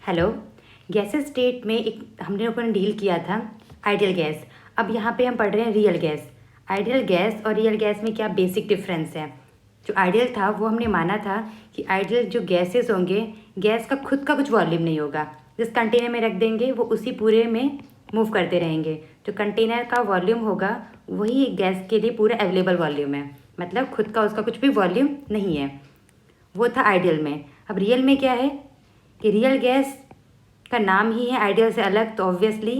Hello. Gases state में एक हमने लोगों ने डील किया था आइडियल गैस। अब यहाँ पे हम पढ़ रहे हैं रियल गैस। आइडियल गैस और रियल गैस में क्या बेसिक डिफरेंस है। जो आइडियल था वो हमने माना था कि आइडियल जो गैसेस होंगे, गैस का खुद का कुछ वॉल्यूम नहीं होगा। जिस कंटेनर में रख देंगे वो उसी पूरे में मूव करते रहेंगे। जो कंटेनर का वॉल्यूम होगा वही गैस के लिए पूरा अवेलेबल वॉल्यूम है, मतलब खुद का उसका कुछ भी वॉल्यूम नहीं है। वो था आइडियल में। अब रियल में क्या है कि रियल गैस का नाम ही है आइडियल से अलग, तो ऑब्वियसली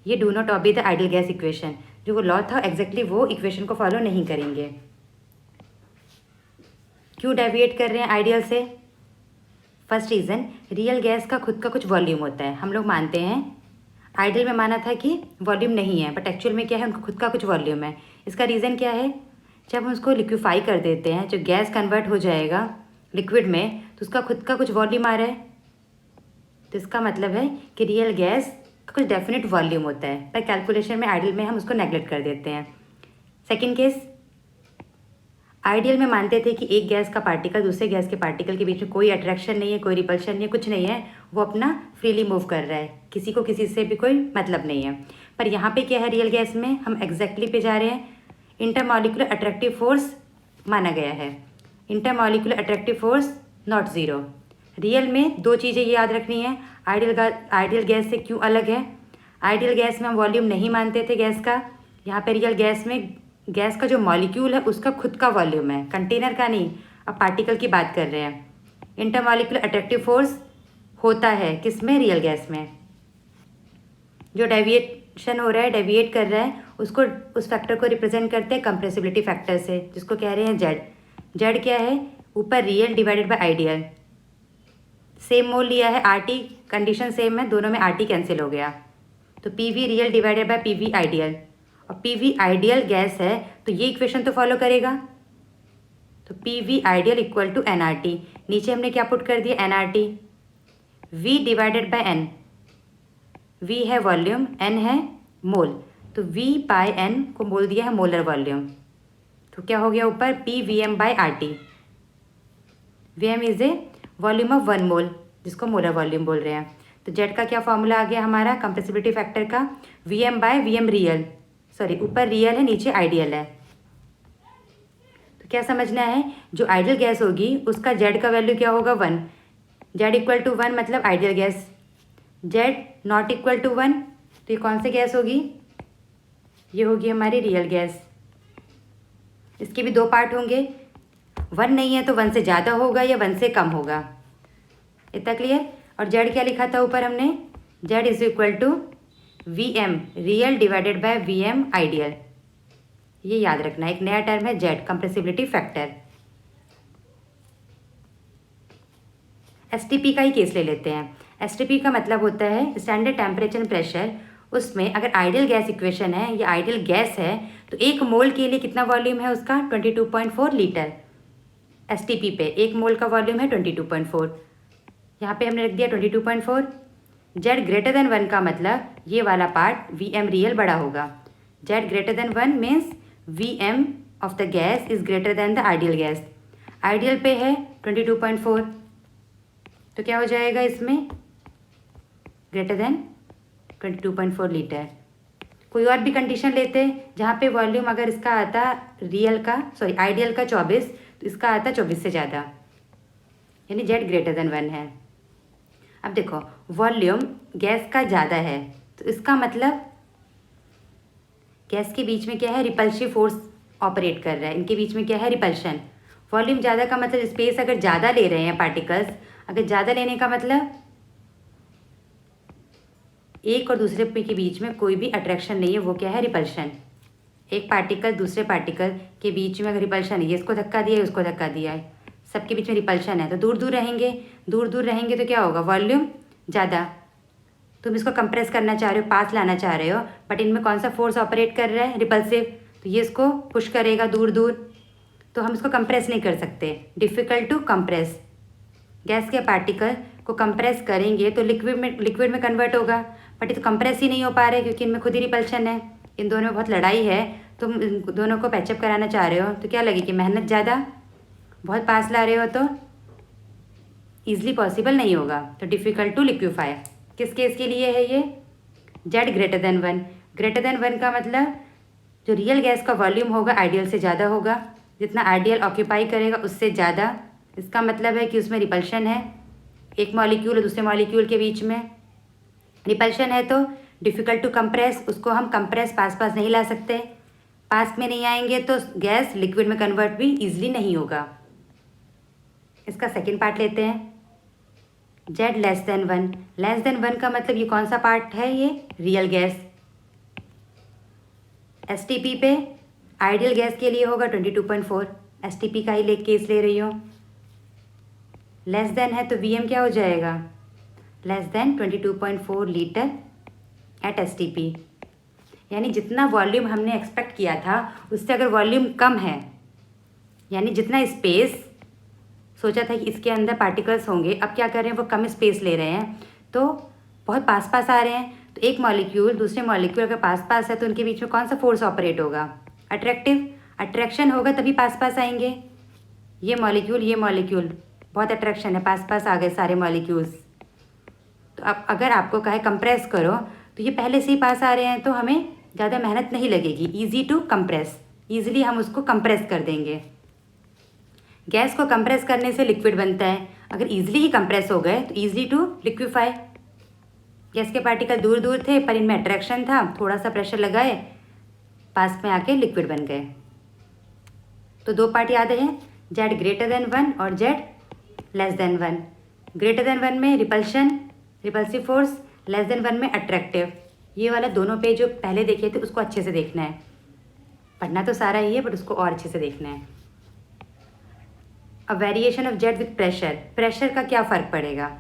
ये do not obey the ideal gas equation. जो वो लॉ था एग्जैक्टली वो इक्वेशन को फॉलो नहीं करेंगे। क्यों डेविएट कर रहे हैं आइडियल से? फर्स्ट रीज़न, रियल गैस का खुद का कुछ वॉल्यूम होता है। हम लोग मानते हैं, आइडियल में माना था कि वॉल्यूम नहीं है, बट एक्चुअल में क्या है, उनका खुद का कुछ वॉल्यूम है। इसका रीज़न क्या है? जब हम उसको लिक्विफाई कर देते हैं, जो गैस कन्वर्ट हो जाएगा लिक्विड में, तो उसका खुद का कुछ वॉल्यूम आ रहा है। तो इसका मतलब है कि रियल गैस का कुछ डेफिनेट वॉल्यूम होता है, पर कैलकुलेशन में आइडियल में हम उसको नेगलेक्ट कर देते हैं। सेकंड केस, आइडियल में मानते थे कि एक गैस का पार्टिकल दूसरे गैस के पार्टिकल के बीच में कोई अट्रैक्शन नहीं है, कोई रिपल्शन नहीं है, कुछ नहीं है, वो अपना फ्रीली मूव कर रहा है, किसी को किसी से भी कोई मतलब नहीं है। पर यहाँ पे क्या है, रियल गैस में हम एग्जैक्टली पे जा रहे हैं। इंटरमॉलिक्यूलर अट्रैक्टिव फोर्स माना गया है। Intermolecular attractive force not zero. Real में दो चीज़ें ये याद रखनी है, आइडियल गैस से क्यों अलग है। आइडियल गैस में हम वॉल्यूम नहीं मानते थे गैस का। यहाँ पे रियल गैस में गैस का जो मॉलिक्यूल है उसका खुद का वॉल्यूम है, कंटेनर का नहीं। अब पार्टिकल की बात कर रहे हैं। इंटरमॉलिक्यूलर अट्रैक्टिव फोर्स होता है किस में? रियल गैस में। जो डेविएशन हो रहा है, डेविएट कर रहा है, उसको उस फैक्टर को रिप्रेजेंट करते हैं कंप्रेसिबिलिटी फैक्टर से, जिसको कह रहे हैं जेड। जेड क्या है? ऊपर real divided by ideal. Same mole लिया है, आर टी कंडीशन सेम है, दोनों में आर टी कैंसिल हो गया, तो P V real divided by P V ideal. और पी वी आइडियल गैस है तो ये इक्वेशन तो फॉलो करेगा। तो P V ideal equal to N R T. नीचे हमने क्या पुट कर दिया? N R T. V divided by N. V है वॉल्यूम, एन है मोल, तो वी बाय एन को बोल दिया है मोलर वॉल्यूम। तो क्या हो गया ऊपर? P V M by R T. V M is a volume of one mole, जिसको मोलर वॉल्यूम बोल रहे हैं। तो जेड का क्या फॉर्मूला आ गया हमारा कंप्रेसिबिलिटी फैक्टर का? V M by V M real, sorry ऊपर रियल है नीचे आइडियल है। तो क्या समझना है, जो आइडियल गैस होगी उसका जेड का वैल्यू क्या होगा? 1। जेड इक्वल टू 1 मतलब ideal gas. Z not equal to 1 तो ये कौन सी गैस होगी? ये होगी हमारी रियल गैस। इसके भी दो पार्ट होंगे, 1 नहीं है तो 1 से ज़्यादा होगा या 1 से कम होगा। इतना क्लियर? और जेड क्या लिखा था ऊपर हमने? Z is equal to V M real divided by V M ideal. ये याद रखना, एक नया टर्म है जेड, कंप्रेसिबिलिटी फैक्टर। एसटीपी का ही केस ले लेते हैं। एसटीपी का मतलब होता है स्टैंडर्ड टेम्परेचर एंड प्रेशर। उसमें अगर आइडियल गैस इक्वेशन है या आइडियल गैस है तो एक मोल के लिए कितना वॉल्यूम है उसका? 22.4 लीटर। एसटीपी पे एक मोल का वॉल्यूम है 22.4। यहाँ पे हमने रख दिया 22.4। जेड ग्रेटर देन 1 का मतलब ये वाला पार्ट वी एम रियल बड़ा होगा। Z greater than 1 means V M of the gas is greater than the ideal gas. Ideal पे है 22.4, तो क्या हो जाएगा इसमें? Greater than 22.4 litre. कोई और भी कंडीशन लेते हैं जहाँ पे वॉल्यूम अगर इसका आता रियल का, सॉरी आइडियल का 24, तो इसका आता 24 से ज़्यादा, यानी जेड ग्रेटर देन 1 है। अब देखो वॉल्यूम गैस का ज़्यादा है तो इसका मतलब गैस के बीच में क्या है? रिपल्सिव फोर्स ऑपरेट कर रहा है, इनके बीच में क्या है? रिपल्शन। वॉल्यूम ज़्यादा का मतलब स्पेस अगर ज़्यादा ले रहे हैं पार्टिकल्स, अगर ज़्यादा लेने का मतलब एक और दूसरे के बीच में कोई भी अट्रैक्शन नहीं है, वो क्या है? रिपल्शन। एक पार्टिकल दूसरे पार्टिकल के बीच में अगर रिपल्शन है, ये इसको धक्का दिया है, उसको धक्का दिया है, सबके बीच में रिपल्शन है, तो दूर दूर रहेंगे। दूर दूर रहेंगे तो क्या होगा? वॉल्यूम ज़्यादा। तुम इसको कंप्रेस करना चाह रहे हो, पास लाना चाह रहे हो, बट इनमें कौन सा फोर्स ऑपरेट कर रहा है? रिपल्सिव। तो ये इसको पुश करेगा दूर दूर, तो हम इसको कंप्रेस नहीं कर सकते, डिफ़िकल्ट टू कंप्रेस। गैस के पार्टिकल को कंप्रेस करेंगे तो लिक्विड में कन्वर्ट होगा, बट ये तो कंप्रेस ही नहीं हो पा रहे क्योंकि इनमें खुद ही रिपल्शन है। इन दोनों में बहुत लड़ाई है, तुम इन दोनों को पैचअप कराना चाह रहे हो तो क्या लगेगी? मेहनत ज़्यादा। बहुत पास ला रहे हो तो ईजिली पॉसिबल नहीं होगा। तो डिफ़िकल्ट टू लिक्विफाई किस केस के लिए है ये? Z greater than 1। Greater than 1 का मतलब जो रियल गैस का वॉल्यूम होगा आइडियल से ज़्यादा होगा, जितना आइडियल ऑक्यूपाई करेगा उससे ज़्यादा। इसका मतलब है कि उसमें रिपल्शन है, एक मॉलिक्यूल और दूसरे मॉलिक्यूल के बीच में रिपल्शन है, तो डिफ़िकल्ट टू कंप्रेस, उसको हम कंप्रेस पास पास नहीं ला सकते। पास में नहीं आएंगे तो गैस लिक्विड में कन्वर्ट भी ईजिली नहीं होगा। इसका सेकेंड पार्ट लेते हैं, Z less than 1। Less than 1 का मतलब ये कौन सा पार्ट है? ये रियल गैस। एसटीपी पे आइडियल गैस के लिए होगा 22.4, एसटीपी का ही केस ले रही हूँ। लेस देन है तो वीएम क्या हो जाएगा? Less than 22.4 litre at STP. यानी जितना वॉल्यूम हमने एक्सपेक्ट किया था उससे अगर वॉल्यूम कम है, यानी जितना स्पेस सोचा था कि इसके अंदर पार्टिकल्स होंगे, अब क्या कर रहे हैं, वो कम स्पेस ले रहे हैं, तो बहुत पास पास आ रहे हैं। तो एक मॉलिक्यूल दूसरे मॉलिक्यूल अगर पास पास है तो उनके बीच में कौन सा फोर्स ऑपरेट होगा? अट्रैक्टिव। अट्रैक्शन होगा तभी पास पास आएंगे। ये मॉलिक्यूल बहुत अट्रैक्शन है, पास पास आ गए सारे मॉलिक्यूल्स। तो अब अगर आपको कहे कंप्रेस करो तो ये पहले से ही पास आ रहे हैं, तो हमें ज़्यादा मेहनत नहीं लगेगी। ईजी टू कंप्रेस, ईजिली हम उसको कंप्रेस कर देंगे। गैस को कंप्रेस करने से लिक्विड बनता है, अगर ईजिली ही कंप्रेस हो गए तो ईजिली टू लिक्विफाई। गैस के पार्टिकल दूर दूर थे पर इनमें अट्रैक्शन था, थोड़ा सा प्रेशर लगाए, पास में आके लिक्विड बन गए। तो दो पार्ट याद हैं, जेड ग्रेटर देन 1 और Z less than 1। Greater than 1 में रिपल्सिव फोर्स, लेस देन 1 में अट्रैक्टिव। ये वाला दोनों पेज जो पहले देखे थे उसको अच्छे से देखना है, पढ़ना तो सारा ही है बट उसको और अच्छे से देखना है। अब variation of Z with pressure, pressure का क्या फ़र्क पड़ेगा?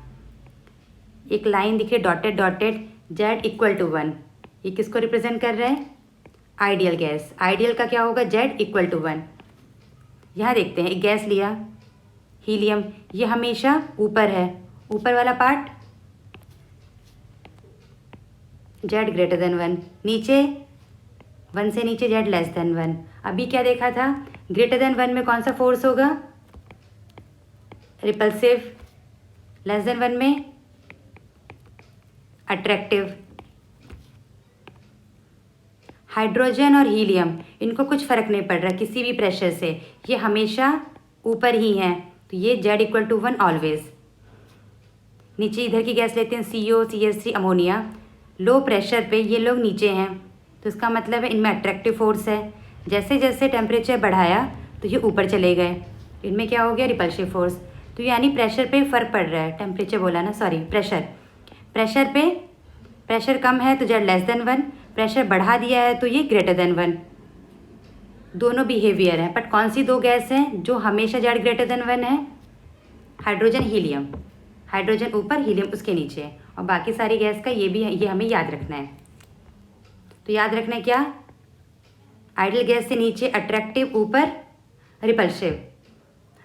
एक लाइन दिखे dotted dotted, Z equal to 1, ये किसको रिप्रेजेंट कर रहा है? Ideal gas. आइडियल का क्या होगा? Z equal to 1। यहाँ देखते हैं, एक गैस लिया हीलियम, ये हमेशा ऊपर है, ऊपर वाला पार्ट जेड ग्रेटर देन 1, नीचे 1 से नीचे जेड लेस देन 1। अभी क्या देखा था? ग्रेटर देन 1 में कौन सा फोर्स होगा? रिपल्सिव। लेस देन 1 में अट्रैक्टिव। हाइड्रोजन और हीलियम इनको कुछ फ़र्क नहीं पड़ रहा किसी भी प्रेशर से, ये हमेशा ऊपर ही हैं, तो ये जेड इक्वल टू 1 ऑलवेज। नीचे इधर की गैस लेते हैं CO CH3 ammonia, low pressure पे ये लोग नीचे हैं, तो इसका मतलब है इनमें अट्रैक्टिव फोर्स है। जैसे जैसे टेम्परेचर बढ़ाया तो ये ऊपर चले गए, इनमें क्या हो गया? Repulsive force. तो यानी प्रेशर पे फ़र्क पड़ रहा है, टेम्परेचर बोला ना, सॉरी प्रेशर पे प्रेशर कम है तो जेड लेस देन 1, प्रेशर बढ़ा दिया है तो ये ग्रेटर देन 1। दोनों बिहेवियर हैं, बट कौन सी दो गैस हैं जो हमेशा जेड ग्रेटर देन 1 है? हाइड्रोजन हीलियम, हाइड्रोजन ऊपर हीलियम उसके नीचे, और बाकी सारी गैस का ये भी है, ये हमें याद रखना है। तो याद रखना है क्या? आइडियल गैस से नीचे अट्रैक्टिव, ऊपर रिपल्सिव।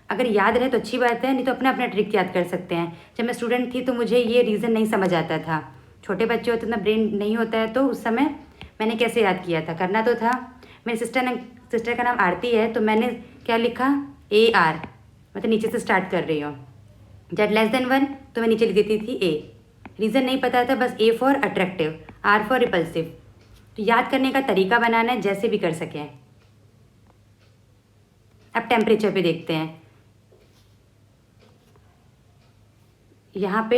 अगर याद रहे तो अच्छी बात है, नहीं तो अपना अपना ट्रिक याद कर सकते हैं। जब मैं स्टूडेंट थी तो मुझे ये रीज़न नहीं समझ आता था, छोटे बच्चे होते इतना ब्रेन नहीं होता है, तो उस समय मैंने कैसे याद किया था, करना तो था। मेरी सिस्टर का नाम आरती है, तो मैंने क्या लिखा? AR, मतलब नीचे से स्टार्ट कर रही हूँ। जेड लेस देन 1 तो मैं नीचे लिख देती थी A, रीज़न नहीं पता था, बस A for attractive, R for repulsive. तो याद करने का तरीका बनाना है, जैसे भी कर सकें। अब टेम्परेचर पे देखते हैं, यहाँ पे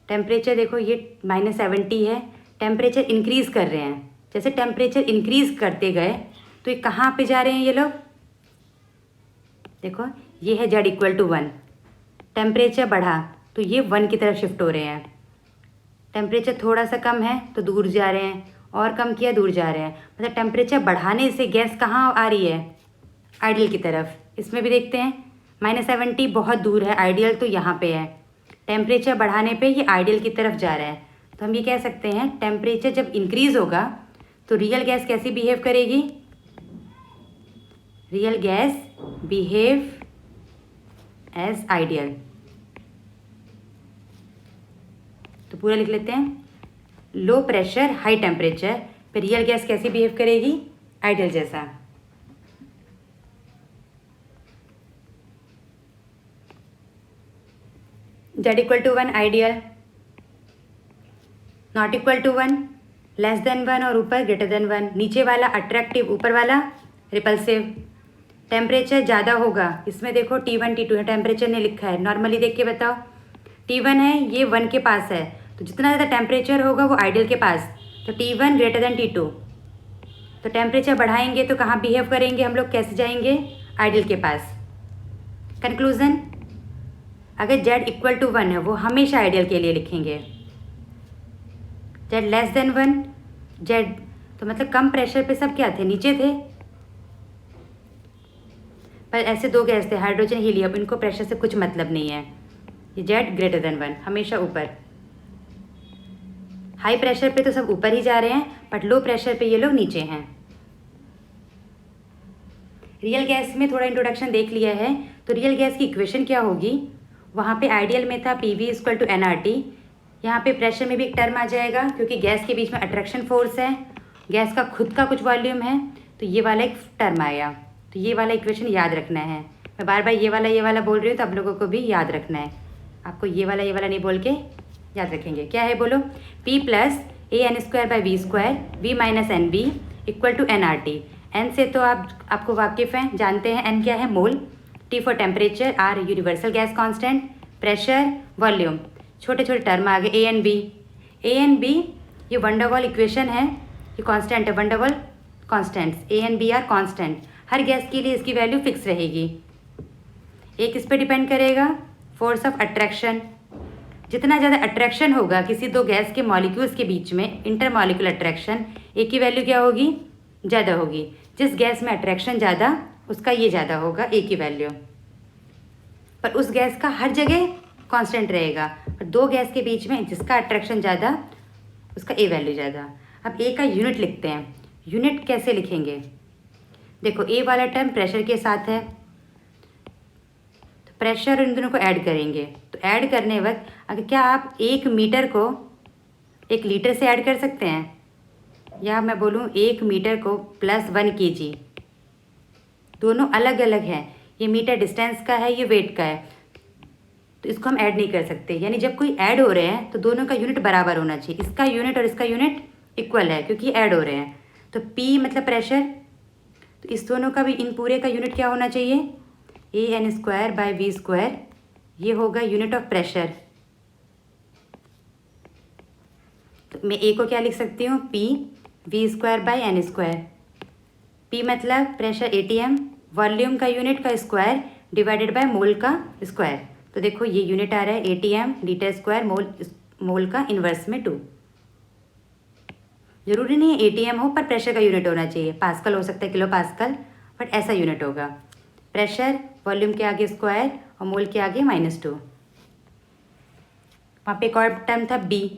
टेम्परेचर देखो ये -70 है, टेम्परेचर इंक्रीज़ कर रहे हैं। जैसे टेम्परेचर इंक्रीज़ करते गए तो ये कहाँ पे जा रहे हैं? ये लोग देखो, ये है जेड इक्वल टू 1, टेम्परेचर बढ़ा तो ये 1 की तरफ शिफ्ट हो रहे हैं। टेम्परेचर थोड़ा सा कम है तो दूर जा रहे हैं, और कम किया दूर जा रहे हैं। मतलब टेम्परेचर बढ़ाने से गैस कहाँ आ रही है? आइडियल की तरफ। इसमें भी देखते हैं, -70 बहुत दूर है, आइडियल तो यहाँ पे है, टेम्परेचर बढ़ाने पे ये आइडियल की तरफ जा रहा है। तो हम ये कह सकते हैं टेम्परेचर जब इंक्रीज़ होगा तो रियल गैस कैसी बिहेव करेगी? Real gas behave as ideal. तो पूरा लिख लेते हैं, लो प्रेशर हाई टेम्परेचर पे रियल गैस कैसी बिहेव करेगी? आइडियल जैसा। Z equal to 1 ideal, not equal to 1, less than 1 और ऊपर ग्रेटर देन 1, नीचे वाला अट्रैक्टिव, ऊपर वाला रिपल्सिव। टेम्परेचर ज़्यादा होगा, इसमें देखो T1 T2 है, टेम्परेचर ने लिखा है, नॉर्मली देख के बताओ। T1 है, ये 1 के पास है, तो जितना ज़्यादा टेम्परेचर होगा वो आइडियल के पास, तो T1 ग्रेटर देन T2। तो टेम्परेचर बढ़ाएंगे तो कहाँ बिहेव करेंगे हम लोग, कैसे जाएंगे, आइडियल के पास। कंक्लूजन, अगर Z इक्वल टू 1 है वो हमेशा आइडियल के लिए लिखेंगे। Z लेस देन 1, Z तो मतलब कम प्रेशर पे सब क्या थे, नीचे थे, पर ऐसे दो गैस थे हाइड्रोजन हीलियम, इनको प्रेशर से कुछ मतलब नहीं है। ये Z ग्रेटर देन 1 हमेशा ऊपर। हाई प्रेशर पे तो सब ऊपर ही जा रहे हैं, बट लो प्रेशर पे ये लोग नीचे हैं। रियल गैस में थोड़ा इंट्रोडक्शन देख लिया है, तो रियल गैस की इक्वेशन क्या होगी, वहाँ पे आइडियल में था PV इक्वल टू nRT, यहाँ पे प्रेशर में भी एक टर्म आ जाएगा क्योंकि गैस के बीच में अट्रैक्शन फोर्स है, गैस का खुद का कुछ वॉल्यूम है, तो ये वाला एक टर्म आया। तो ये वाला इक्वेशन याद रखना है, मैं बार बार ये वाला बोल रही हूँ, तो आप लोगों को भी याद रखना है। आपको ये वाला नहीं बोल के याद रखेंगे। क्या है बोलो, P plus AN²/V², V minus NB equal to nRT। N से तो आपको वाकिफ़ हैं, जानते हैं N क्या है, mole, T for temperature, R universal gas constant, pressure, volume, छोटे छोटे टर्म आ गए A एंड B। ये वंडरवॉल इक्वेशन है, ये कांस्टेंट है, van der Waals constants A and B are constant, हर गैस के लिए इसकी वैल्यू फिक्स रहेगी। एक इस पर डिपेंड करेगा फोर्स ऑफ अट्रैक्शन, जितना ज़्यादा अट्रैक्शन होगा किसी दो गैस के मॉलिक्यूल्स के बीच में, इंटरमॉलिक्यूलर अट्रैक्शन, एक की वैल्यू क्या होगी, ज़्यादा होगी। जिस गैस में अट्रैक्शन ज़्यादा उसका ये ज़्यादा होगा, ए की वैल्यू, पर उस गैस का हर जगह कांस्टेंट रहेगा। पर दो गैस के बीच में जिसका अट्रैक्शन ज़्यादा उसका ए वैल्यू ज़्यादा। अब ए का यूनिट लिखते हैं, यूनिट कैसे लिखेंगे, देखो ए वाला टर्म प्रेशर के साथ है, तो प्रेशर इन दोनों को ऐड करेंगे, तो ऐड करने वक्त अगर क्या आप 1 मीटर को 1 लीटर से ऐड कर सकते हैं, या मैं बोलूँ 1 मीटर को प्लस 1 kg, दोनों अलग अलग हैं, ये मीटर डिस्टेंस का है, ये वेट का है, तो इसको हम ऐड नहीं कर सकते। यानी जब कोई ऐड हो रहे हैं तो दोनों का यूनिट बराबर होना चाहिए, इसका यूनिट और इसका यूनिट इक्वल है क्योंकि ऐड हो रहे हैं। तो P मतलब प्रेशर, तो इस दोनों का भी, इन पूरे का यूनिट क्या होना चाहिए, AN²/V², ये होगा यूनिट ऑफ प्रेशर। तो मैं A को क्या लिख सकती हूँ, PV²/N²। P मतलब प्रेशर ATM, वॉल्यूम का यूनिट का स्क्वायर डिवाइडेड बाय मोल का स्क्वायर। तो देखो ये यूनिट आ रहा है ATM लीटर स्क्वायर, मोल का इन्वर्स में 2। जरूरी नहीं है ATM हो, पर प्रेशर का यूनिट होना चाहिए, पास्कल हो सकता है, किलो पास्कल, बट ऐसा यूनिट होगा। प्रेशर वॉल्यूम के आगे स्क्वायर और मोल के आगे -2। वहाँ पे एक और टर्म था B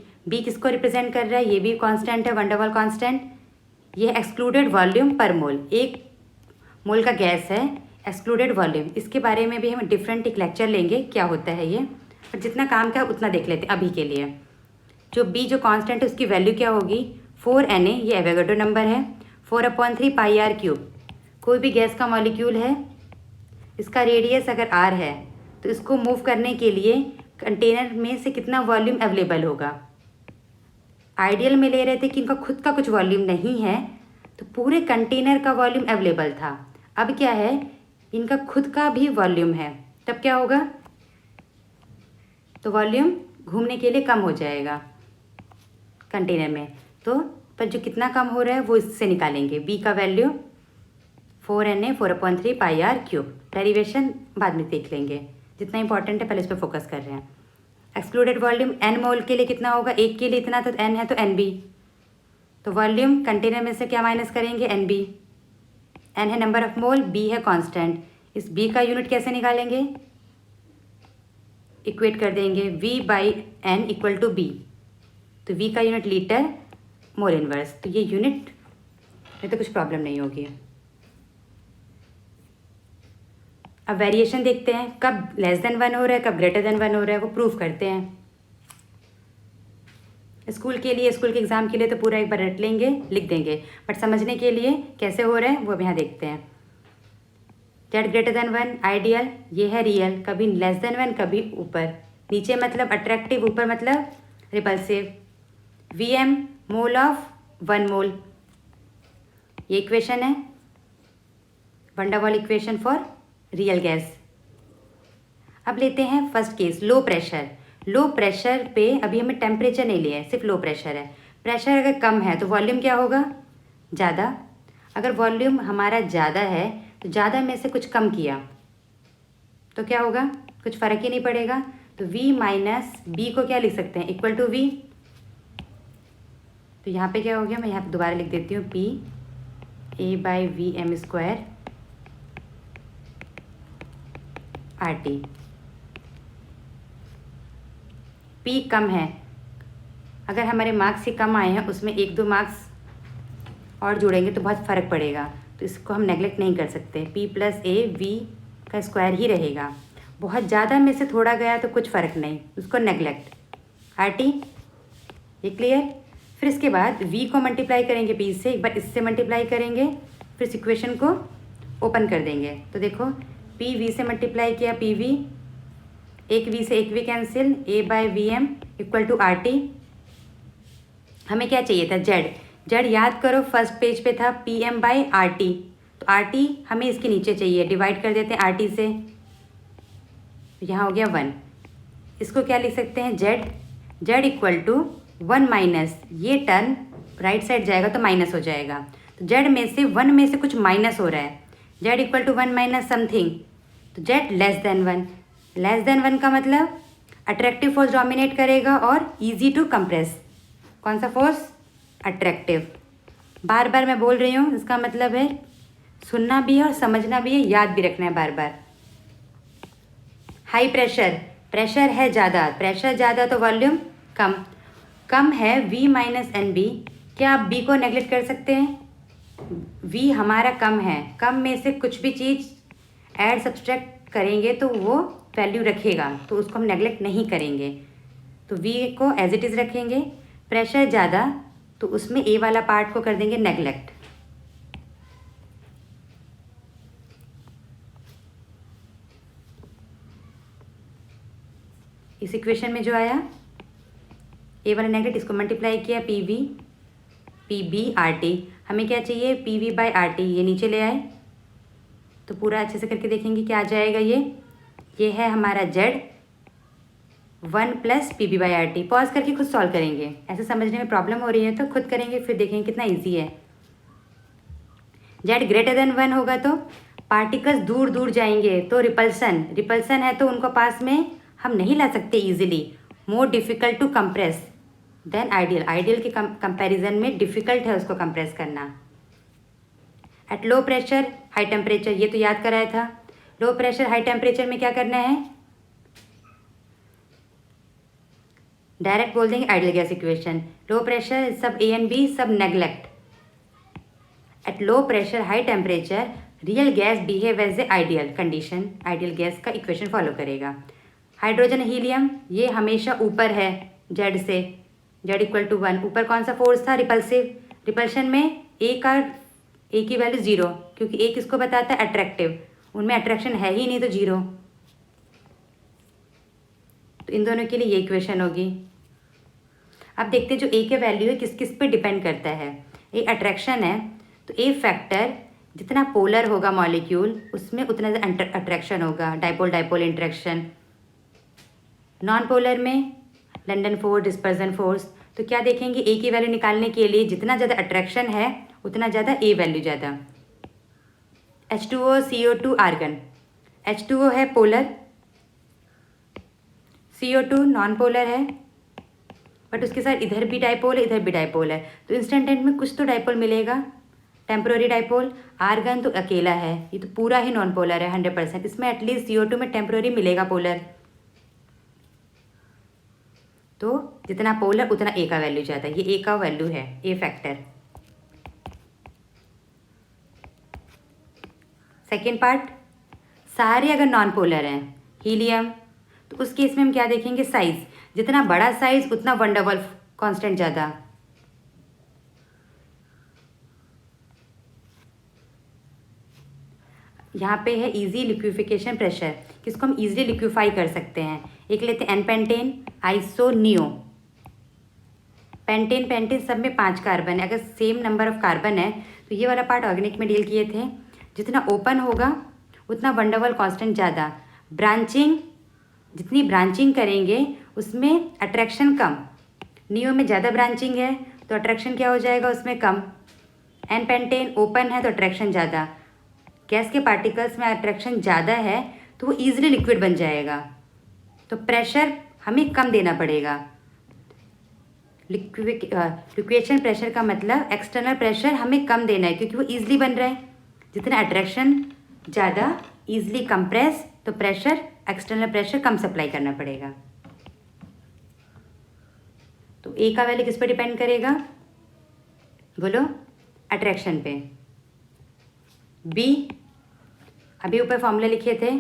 किसको रिप्रेजेंट कर रहा है, ये भी कांस्टेंट है, वंडरवॉल कांस्टेंट, ये एक्सक्लूडेड वॉल्यूम पर मोल, 1 मोल का गैस है, एक्सक्लूडेड वॉल्यूम, इसके बारे में भी हम डिफरेंट एक लेक्चर लेंगे क्या होता है ये, पर जितना काम का उतना देख लेते हैं अभी के लिए। जो B जो कांस्टेंट है उसकी वैल्यू क्या होगी, 4Na, ये एवोगाड्रो नंबर है, 4/3 πr³। कोई भी गैस का मॉलिक्यूल है, इसका रेडियस अगर r है तो इसको मूव करने के लिए कंटेनर में से कितना वॉल्यूम अवेलेबल होगा। आइडियल में ले रहे थे कि इनका खुद का कुछ वॉल्यूम नहीं है, तो पूरे कंटेनर का वॉल्यूम अवेलेबल था। अब क्या है, इनका खुद का भी वॉल्यूम है, तब क्या होगा, तो वॉल्यूम घूमने के लिए कम हो जाएगा कंटेनर में। तो पर जो कितना कम हो रहा है वो इससे निकालेंगे, B का वैल्यू 4Na 4/3 πr³। डेरिवेशन बाद में देख लेंगे, जितना इंपॉर्टेंट है पहले इस पर फोकस कर रहे हैं। एक्सक्लूडेड वॉल्यूम N मोल के लिए कितना होगा, 1 के लिए इतना, तो N है तो NB, तो वॉल्यूम कंटेनर में से क्या माइनस करेंगे, NB। N है नंबर ऑफ मोल, B है कांस्टेंट, इस B का यूनिट कैसे निकालेंगे, इक्वेट कर देंगे V/N इक्वल टू B, तो V का यूनिट लीटर, मोल इनवर्स, तो ये यूनिट में तो कुछ प्रॉब्लम नहीं होगी। अब वेरिएशन देखते हैं, कब लेस देन 1 हो रहा है, कब ग्रेटर देन 1 हो रहा है, वो प्रूफ करते हैं। स्कूल के लिए, स्कूल के एग्ज़ाम के लिए तो पूरा एक बार रट लेंगे, लिख देंगे, बट समझने के लिए कैसे हो रहा है वो अब यहाँ देखते हैं। Z ग्रेटर देन 1 आइडियल, ये है रियल, कभी लेस देन 1 कभी ऊपर, नीचे मतलब अट्रैक्टिव, ऊपर मतलब रिपल्सिव। Vm मोल ऑफ 1 मोल, ये इक्वेशन है वंडर वाल इक्वेशन फॉर रियल गैस। अब लेते हैं first case, low pressure. Low pressure पे अभी हमें टेम्परेचर नहीं लिया है, सिर्फ लो प्रेशर है। प्रेशर अगर कम है तो वॉल्यूम क्या होगा? ज़्यादा। अगर वॉल्यूम हमारा ज़्यादा है तो ज़्यादा में से कुछ कम किया तो क्या होगा? कुछ फ़र्क ही नहीं पड़ेगा। तो V माइनस बी को क्या लिख सकते हैं? Equal to V। तो यहाँ पे क्या हो गया, मैं यहाँ पे दोबारा लिख देती हूँ, P A/VM² RT। P कम है, अगर हमारे मार्क्स ही कम आए हैं उसमें 1-2 मार्क्स और जुड़ेंगे तो बहुत फ़र्क पड़ेगा, तो इसको हम नेगलेक्ट नहीं कर सकते। P + A V का स्क्वायर ही रहेगा। बहुत ज़्यादा में से थोड़ा गया तो कुछ फ़र्क नहीं, उसको नेगलेक्ट। RT, ये क्लियर। फिर इसके बाद V को मल्टीप्लाई करेंगे P से, एक बार इससे मल्टीप्लाई करेंगे, फिर इस इक्वेशन को ओपन कर देंगे। तो देखो P V से मल्टीप्लाई किया, PV, एक V से एक V कैंसिल, A/VM = RT। हमें क्या चाहिए था? Z याद करो फर्स्ट पेज पे था PM/RT, तो RT हमें इसके नीचे चाहिए, डिवाइड कर देते हैं RT से, यहाँ हो गया 1। इसको क्या लिख सकते हैं? Z = 1 माइनस, ये टर्म राइट साइड जाएगा तो माइनस हो जाएगा, तो Z में से 1 में से कुछ माइनस हो रहा है। Z = 1 माइनस समथिंग, तो Z <1। <1 का मतलब अट्रैक्टिव फोर्स डोमिनेट करेगा और ईजी टू कंप्रेस। कौन सा फोर्स? अट्रैक्टिव। बार बार मैं बोल रही हूँ, इसका मतलब है सुनना भी है और समझना भी है, याद भी रखना है बार बार। हाई प्रेशर, प्रेशर है ज़्यादा, प्रेशर ज़्यादा तो वॉल्यूम कम है। V - NB, क्या आप B को नेगलेक्ट कर सकते हैं? V हमारा कम है, कम में से कुछ भी चीज़ ऐड सब्सट्रैक्ट करेंगे तो वो वैल्यू रखेगा, तो उसको हम नेगलेक्ट नहीं करेंगे, तो V को एज इट इज़ रखेंगे। प्रेशर ज़्यादा तो उसमें A वाला पार्ट को कर देंगे नेगलेक्ट। इस इक्वेशन में जो आया A वाला नेगलेक्ट, इसको मल्टीप्लाई किया PB RT। हमें क्या चाहिए? PV/RT, ये नीचे ले आए तो पूरा अच्छे से करके देखेंगे क्या आ जाएगा। ये है हमारा Z 1 + PB/RT। पॉज करके खुद सॉल्व करेंगे, ऐसे समझने में प्रॉब्लम हो रही है तो खुद करेंगे, फिर देखेंगे कितना इजी है। Z > 1 होगा तो पार्टिकल्स दूर दूर जाएंगे, तो रिपल्सन है तो उनको पास में हम नहीं ला सकते easily, more difficult to compress than ideal के कंपैरिजन में डिफ़िकल्ट है उसको कंप्रेस करना। At low pressure high temperature, ये तो याद कराया था। लो प्रेशर हाई टेम्परेचर में क्या करना है? डायरेक्ट बोल देंगे ideal gas equation. Low pressure सब A and B सब neglect. At low pressure high temperature real gas behave as a ideal condition, ideal gas का इक्वेशन फॉलो करेगा। हाइड्रोजन हीलियम, ये हमेशा ऊपर है Z से, Z = 1। ऊपर कौन सा फोर्स था? रिपल्सिव। रिपल्शन में A की वैल्यू 0, क्योंकि A किसको बताता है? अट्रैक्टिव। उनमें अट्रैक्शन है ही नहीं तो 0, तो इन दोनों के लिए ये इक्वेशन होगी। अब देखते हैं जो A के वैल्यू है किस किस पे डिपेंड करता है। A अट्रैक्शन है तो A फैक्टर जितना पोलर होगा मॉलिक्यूल उसमें उतना ज़्यादा अट्रैक्शन होगा, डाइपोल इंट्रैक्शन। नॉन पोलर में लंडन फोर्स, डिस्पर्जन फोर्स। तो क्या देखेंगे? A की वैल्यू निकालने के लिए जितना ज़्यादा अट्रैक्शन है उतना ज़्यादा A वैल्यू ज़्यादा। H2O CO2 आर्गन, H2O है पोलर, CO2 नॉन पोलर है, बट उसके साथ इधर भी डाइपोल है इधर भी डाइपोल है, तो इंस्टेंटेट में कुछ तो डाइपोल मिलेगा, टेम्प्रोरी डाइपोल। आर्गन तो अकेला है, ये तो पूरा ही नॉन पोलर है 100%, इसमें एटलीस्ट CO2 में टेम्प्रोरी मिलेगा पोलर। तो जितना पोलर उतना A का वैल्यू ज़्यादा, ये A का वैल्यू है, A फैक्टर। सेकेंड पार्ट, सारे अगर नॉन पोलर हैं, हीलियम, तो उस केस में हम क्या देखेंगे? साइज़, जितना बड़ा साइज़ उतना वंडर वाल कांस्टेंट ज़्यादा। यहाँ पे है इजी लिक्विफिकेशन प्रेशर, किसको हम इजीली लिक्विफाई कर सकते हैं। एक लेते हैं एन पेंटेन, आइसोनियो। पेंटेन पेंटेन सब में 5 कार्बन है। अगर सेम नंबर ऑफ कार्बन है तो ये वाला पार्ट ऑर्गेनिक में डील किए थे, जितना ओपन होगा उतना वंडरवॉल कांस्टेंट ज़्यादा, ब्रांचिंग जितनी ब्रांचिंग करेंगे उसमें अट्रैक्शन कम। नियो में ज़्यादा ब्रांचिंग है तो अट्रैक्शन क्या हो जाएगा उसमें कम। एन पेंटेन ओपन है तो अट्रैक्शन ज़्यादा। गैस के पार्टिकल्स में अट्रैक्शन ज़्यादा है तो वो ईजिली लिक्विड बन जाएगा, तो प्रेशर हमें कम देना पड़ेगा। लिक्वेशन प्रेशर का मतलब एक्सटर्नल प्रेशर हमें कम देना है क्योंकि वो ईजिली बन रहा है। जितना अट्रैक्शन ज़्यादा, ईजिली कंप्रेस, तो प्रेशर एक्सटर्नल प्रेशर कम सप्लाई करना पड़ेगा। तो ए का वैल्यू किस पर डिपेंड करेगा बोलो? अट्रैक्शन पे। बी अभी ऊपर फॉर्मूला लिखे थे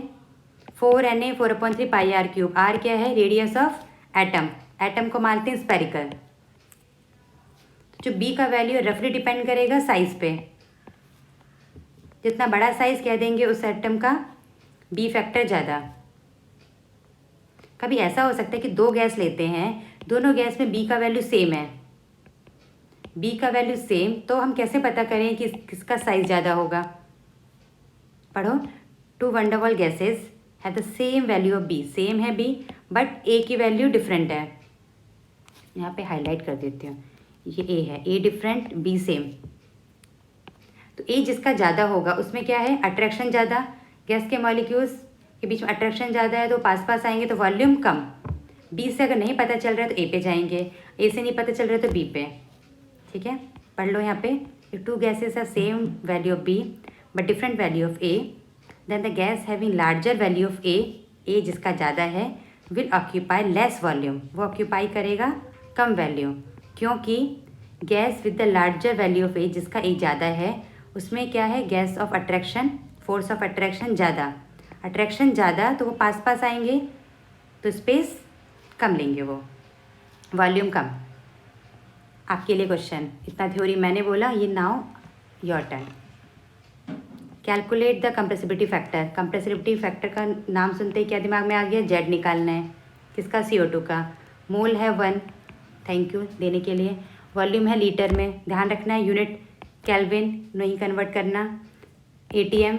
4Na 4/3 pi are cube. Are क्या है? Radius of atom. एटम को मानते हैं स्पेरिकल। जो बी का वैल्यू रफली डिपेंड करेगा साइज पे। जितना बड़ा साइज कह देंगे उस एटम का बी फैक्टर ज़्यादा। कभी ऐसा हो सकता है कि 2 गैस लेते हैं, दोनों गैस में बी का वैल्यू सेम है, बी का वैल्यू सेम, तो हम कैसे पता करें कि किसका साइज ज़्यादा होगा? पढ़ो, 2 van der Waals gases have the same value of B. Same है बी बट ए की वैल्यू डिफरेंट है। यहाँ पे हाईलाइट कर देती हूँ, ये ए है, ए डिफरेंट बी सेम। तो ए जिसका ज़्यादा होगा उसमें क्या है? अट्रैक्शन ज़्यादा। गैस के मॉलिक्यूल्स के बीच में अट्रैक्शन ज़्यादा है तो पास पास आएंगे तो वॉल्यूम कम। बी से अगर नहीं पता चल रहा है तो ए पे जाएंगे, ए से नहीं पता चल रहा है तो बी पे। ठीक है, पढ़ लो यहाँ पे। If 2 gases are same value of B but different value of A, then the gas having larger value of A जिसका ज़्यादा है, विल ऑक्यूपाई लेस वॉल्यूम। वो ऑक्यूपाई करेगा कम वैल्यू, क्योंकि gas with the larger value of A जिसका A ज़्यादा है उसमें क्या है? Gas of attraction, force of attraction ज़्यादा। अट्रैक्शन ज़्यादा तो वो पास पास आएंगे तो स्पेस कम लेंगे, वो वॉल्यूम कम। आपके लिए क्वेश्चन, इतना थ्योरी मैंने बोला, ये now your turn. Calculate the compressibility factor. Compressibility factor का नाम सुनते ही क्या दिमाग में आ गया? जेड निकालना है। किसका? CO2 का। मोल है 1, थैंक यू देने के लिए। वॉल्यूम है लीटर में, ध्यान रखना है यूनिट केल्विन नहीं कन्वर्ट करना। ATM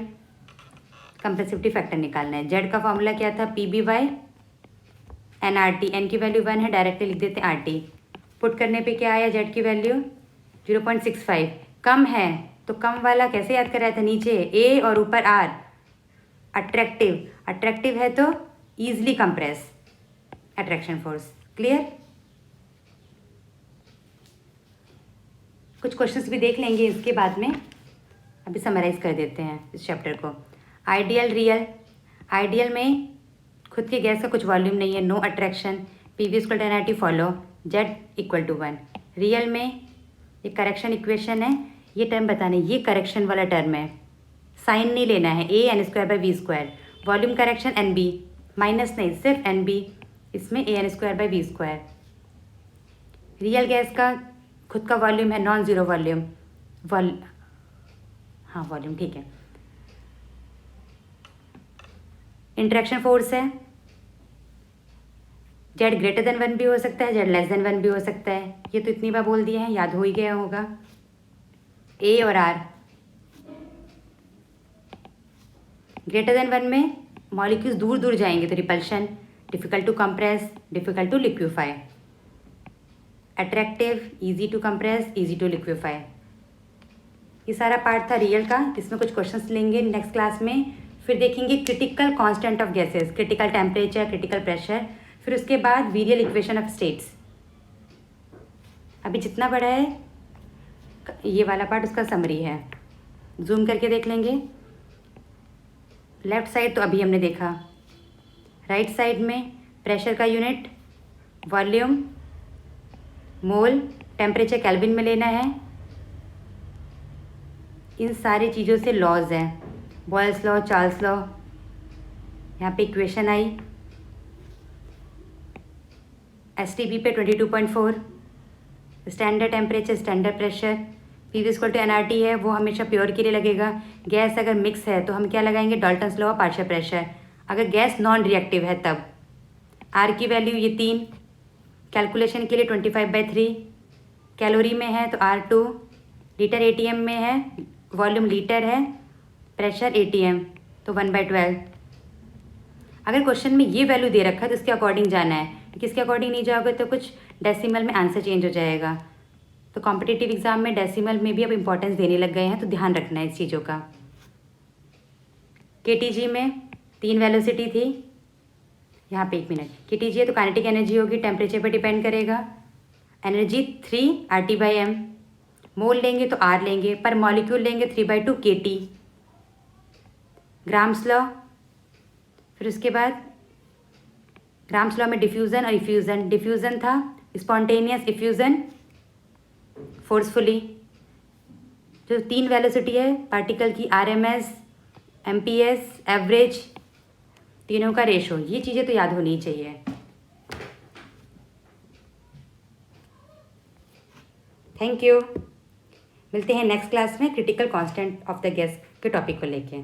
कंप्रेसिबिलिटी फैक्टर निकालना है। जेड का फॉर्मूला क्या था? PB/nRT। एन की वैल्यू 1 है, डायरेक्टली लिख देते हैं RT। पुट करने पे क्या आया? जेड की वैल्यू 0.65। कम है तो कम वाला कैसे याद कराया था? नीचे ए और ऊपर आर। अट्रैक्टिव, अट्रैक्टिव है तो easily compress, attraction force. Clear? कुछ क्वेश्चंस भी देख लेंगे इसके बाद में, अभी समराइज कर देते हैं इस चैप्टर को। Ideal, real. आइडियल में खुद के गैस का कुछ वॉल्यूम नहीं है, no attraction, PV=NRT follow, Z=1। Real में ये करेक्शन इक्वेशन है, ये टर्म बताना है, ये करेक्शन वाला टर्म है, साइन नहीं लेना है। AN²/V²। Volume correction NB, minus नहीं, सिर्फ NB, इसमें AN²/V²। रियल गैस का खुद का वॉल्यूम है, नॉन ज़ीरो वॉल्यूम, हाँ वॉल्यूम ठीक है। इंटरेक्शन फोर्स है, Z>1 भी हो सकता है, Z<1 भी हो सकता है। ये तो इतनी बार बोल दिया है, याद हो ही गया होगा। A और R >1 में मॉलिक्यूल्स दूर दूर जाएंगे तो repulsion, difficult to compress, difficult to liquefy. Attractive, easy to compress, easy to liquefy. ये सारा पार्ट था रियल का। इसमें कुछ क्वेश्चंस लेंगे नेक्स्ट क्लास में। फिर देखेंगे critical constant of gases, critical temperature, critical pressure, फिर उसके बाद वीरियल इक्वेशन ऑफ स्टेट्स। अभी जितना बड़ा है ये वाला पार्ट उसका समरी है, जूम करके देख लेंगे। लेफ्ट साइड तो अभी हमने देखा, राइट साइड में प्रेशर का यूनिट वॉल्यूम, मोल, टेम्परेचर केल्विन में लेना है। इन सारी चीज़ों से लॉज हैं, बॉयल्स लॉ, चार्ल्स लॉ। यहाँ पे इक्वेशन आई STP पे 22.4, standard temperature, standard pressure. PV=NRT है, वो हमेशा प्योर के लिए लगेगा। गैस अगर मिक्स है तो हम क्या लगाएंगे? Dalton's law, partial pressure. अगर गैस नॉन रिएक्टिव है तब आर की वैल्यू ये 3, कैलकुलेशन के लिए 25/3, कैलोरी में है तो R2, लीटर ATM में है, वॉल्यूम लीटर है, प्रेशर ATM तो 1/12। अगर क्वेश्चन में ये वैल्यू दे रखा है तो इसके अकॉर्डिंग जाना है, किसके अकॉर्डिंग नहीं जाओगे तो कुछ डेसिमल में आंसर चेंज हो जाएगा। तो कॉम्पिटिटिव एग्जाम में डेसिमल में भी अब इम्पोर्टेंस देने लग गए हैं, तो ध्यान रखना है इस चीज़ों का। KTG में 3 वेलोसिटी थी, यहाँ पे 1 मिनट, KTG है तो काइनेटिक एनर्जी होगी, टेम्परेचर पर डिपेंड करेगा। एनर्जी 3 RT/m, मोल लेंगे तो R लेंगे, पर मॉलिक्यूल लेंगे 3/2 kT, ग्राम्स लॉ। फिर उसके बाद ग्राम्स लॉ में डिफ्यूज़न और इफ्यूज़न, डिफ्यूज़न था स्पॉन्टेनियस, इफ्यूज़न फोर्सफुली। जो 3 वेलोसिटी है पार्टिकल की, RMS, MPS, एवरेज, तीनों का रेशो, ये चीज़ें तो याद होनी चाहिए। Thank you. मिलते हैं नेक्स्ट क्लास में critical constant of the gas के टॉपिक को लेके।